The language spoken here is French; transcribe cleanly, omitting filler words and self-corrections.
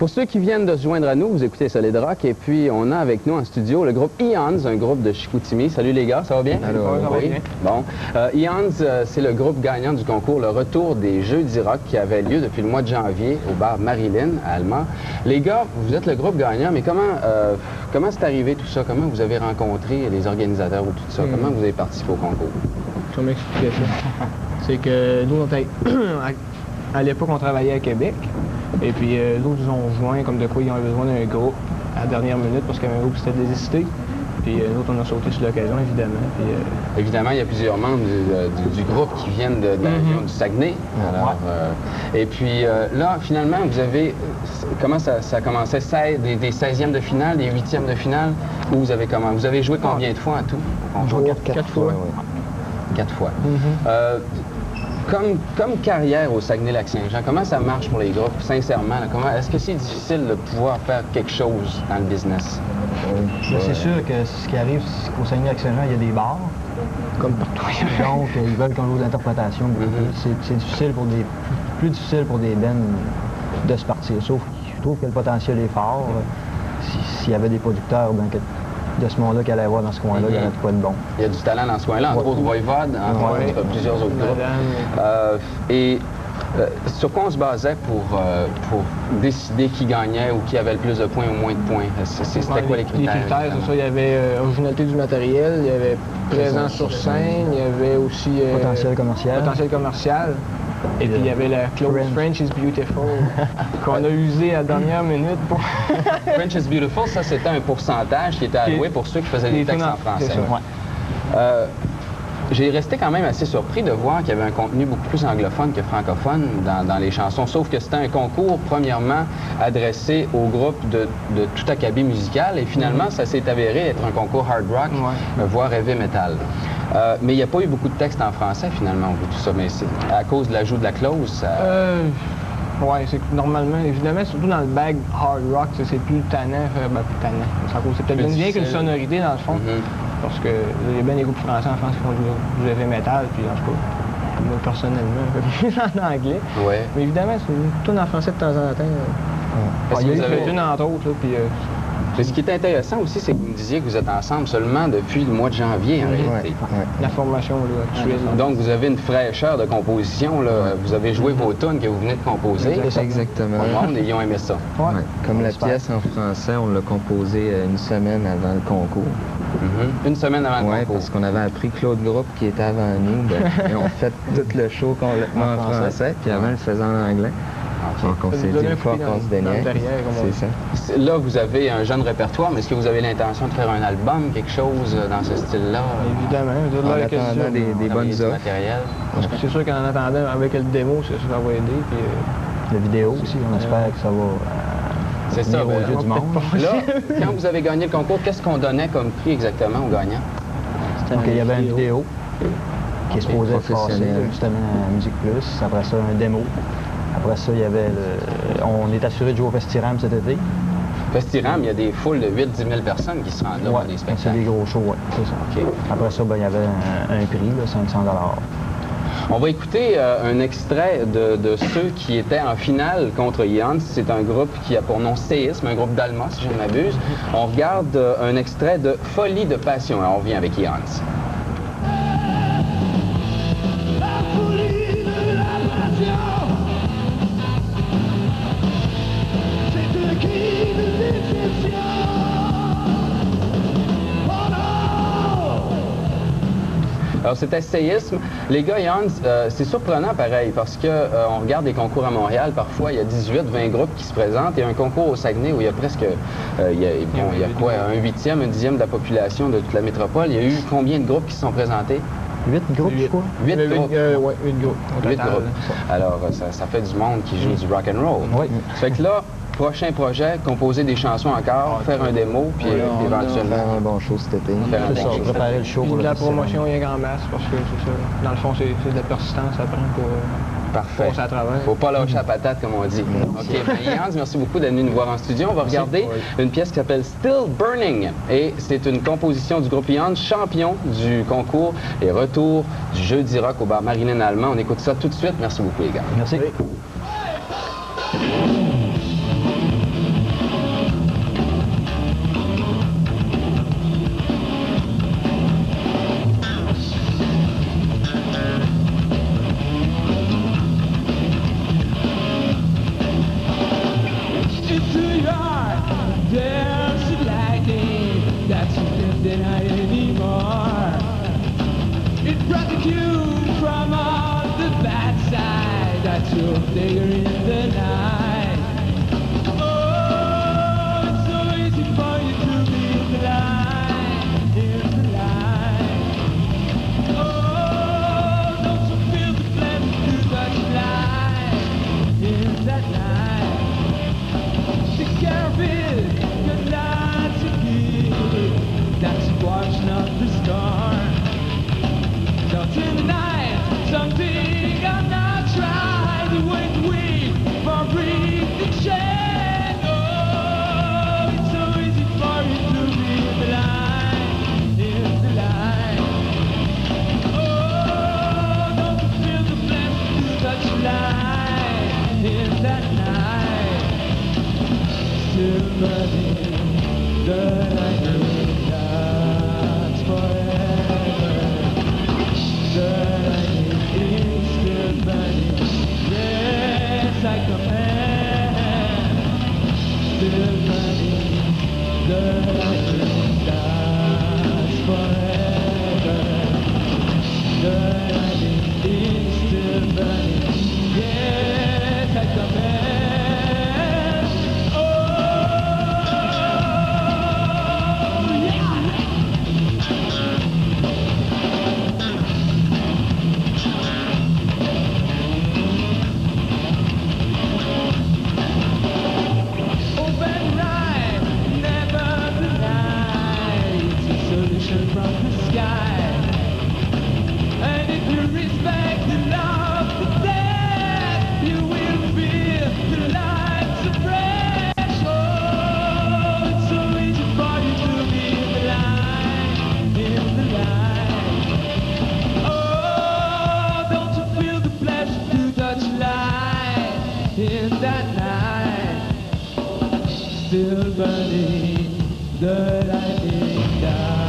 Pour ceux qui viennent de se joindre à nous, vous écoutez Solid Rock et puis on a avec nous en studio le groupe Eons, un groupe de Chicoutimi. Salut les gars, ça va bien? Allô, ça va bien. Bon, Eons, c'est le groupe gagnant du concours Le Retour des Jeudis Rock qui avait lieu depuis le mois de janvier au bar Marilyn à Allemand. Les gars, vous êtes le groupe gagnant, mais comment c'est arrivé tout ça? Comment vous avez rencontré les organisateurs ou tout ça? Comment vous avez participé au concours? Je vais m'expliquer ça. C'est que nous, à l'époque, on travaillait à Québec. Et puis, nous ont joint comme de quoi ils ont besoin d'un groupe à la dernière minute parce qu'il y avait un groupe qui s'était désisté. Puis, nous, on a sauté sur l'occasion, évidemment. Puis, évidemment, il y a plusieurs membres du groupe qui viennent de la région du Saguenay. Alors, et puis, là, finalement, vous avez... Comment ça commençait? Des 16e de finale, des 8e de finale? Ou vous avez joué combien de fois en tout? On joue 4 fois. Oui. 4 fois. Comme carrière au Saguenay-Lac-Saint-Jean, comment ça marche pour les groupes, sincèrement? Est-ce que c'est difficile de pouvoir faire quelque chose dans le business? C'est sûr que ce qui arrive, c'est qu'au Saguenay-Lac-Saint-Jean, il y a des bars. Comme partout. Donc, ils veulent qu'on joue de l'interprétation. C'est difficile plus difficile pour des bands de se partir. Sauf que je trouve que le potentiel est fort. S'il y avait des producteurs de ce monde-là qui allait voir dans ce coin-là, il y aurait de quoi de bon. Il y a du talent dans ce coin-là, entre autres Voivode, plusieurs autres groupes. Sur quoi on se basait pour décider qui gagnait ou qui avait le plus de points ou moins de points? C'était quoi les critères? Les critères, c'est ça. Il y avait originalité du matériel, il y avait présence sur scène, il y avait aussi... potentiel commercial. Et puis il y avait la clause French is beautiful qu'on a usé à la dernière minute pour... French is beautiful, ça c'était un pourcentage qui était alloué pour ceux qui faisaient des textes en français. J'ai resté quand même assez surpris de voir qu'il y avait un contenu beaucoup plus anglophone que francophone dans les chansons, sauf que c'était un concours, premièrement, adressé au groupe de tout acabit musical, et finalement, ça s'est avéré être un concours hard rock, voire heavy metal. Mais il n'y a pas eu beaucoup de textes en français, finalement, au bout de tout ça, mais c'est à cause de l'ajout de la clause. Oui, c'est que normalement, évidemment, surtout dans le bag hard rock, c'est plus tannant, c'est peut-être bien qu'une sonorité, dans le fond. Parce que il y a bien des groupes français en France qui font du heavy metal, puis en tout cas, moi personnellement, un peu plus en anglais. Mais évidemment, c'est une tourne en français de temps en temps. Parce que vous avez une entre autres, puis... Mais ce qui est intéressant aussi, c'est que vous me disiez que vous êtes ensemble seulement depuis le mois de janvier, en réalité. La formation actuelle. Donc, vous avez une fraîcheur de composition. Là. Vous avez joué vos tunes que vous venez de composer. Exactement. Le monde, ils ont aimé ça. Comme la pièce en français, on l'a composée une semaine avant le concours. Une semaine avant le concours. Oui, parce qu'on avait appris que l'autre groupe qui était avant nous, ils ont fait tout le show complètement en français, puis avant, ils le faisaient en anglais. Donc, on s'est dit une fois qu'on se baignait, c'est ça. Là, vous avez un jeune répertoire, mais est-ce que vous avez l'intention de faire un album, quelque chose dans ce style-là? Évidemment. En attendant des bonnes offres. Parce que c'est sûr qu'en attendant, avec le démo, ça va aider. Puis, la vidéo aussi, on espère que ça va... C'est ça, aux yeux du monde. Là, quand vous avez gagné le concours, qu'est-ce qu'on donnait comme prix exactement aux gagnants? Donc, il y avait une vidéo qui est supposée être passée justement à Musique Plus. Après ça, un démo. Après ça, il y avait on est assuré de jouer au Festiram cet été. Festiram, il y a des foules de 8-10 000 personnes qui se rendent là pour des spectacles. C'est des gros shows, c'est ça. Après ça, il y avait un prix, là, 500 $. On va écouter un extrait de ceux qui étaient en finale contre Eons. C'est un groupe qui a pour nom Séisme, un groupe d'Allemand, si je ne m'abuse. On regarde un extrait de Folie de passion. Alors, on revient avec Eons. Alors, c'était Séisme. Les gars, c'est surprenant pareil, parce qu'on regarde des concours à Montréal, parfois, il y a 18-20 groupes qui se présentent, et un concours au Saguenay où il y a presque, il y a quoi, un 8e, un 10e de la population de toute la métropole. Il y a eu combien de groupes qui se sont présentés? 8 groupes, je crois. 8 groupes? Oui, 8 groupes. 8 groupes. Alors, ça fait du monde qui joue du rock and roll. Oui. Fait que là, prochain projet, composer des chansons encore, faire un démo, puis éventuellement... Faire un bon show cet été. Préparer le show pour la promotion, il y a grand masse, parce que c'est ça. Dans le fond, c'est de la persistance à prendre pour... Parfait. Faut pas lâcher la patate, comme on dit. OK. Eons, merci beaucoup d'être venu nous voir en studio. On va regarder une pièce qui s'appelle Still Burning. Et c'est une composition du groupe Eons, champion du concours et retour du Jeudi Rock au bar Marilyn Allemand. On écoute ça tout de suite. Merci beaucoup, les gars. Merci. Rescue from all the bad side that you'll figure in the night. Oh, it's so easy for you to be in the light, in the light. Oh, don't you feel the pleasure to touch light in that night? Take care of it, you're not to give. That's watching up the storm. Out in the night, something I'm not trying to wait for breathing shade. Oh, it's so easy for you to be in the light, in the light. Oh, don't you feel the pleasure to touch light in that night? Still burning, the light will not forever. The light is still burning, yes, like a man. Still burning, the light will last forever. The light is still burning, yes, like a man. Oh, yeah. From the sky, and if you respect the love of the dead, you will feel the lights are fresh. Oh, it's so easy for you to be in the light, in the light. Oh, don't you feel the pleasure to touch light in that night? Still burning, the light is down.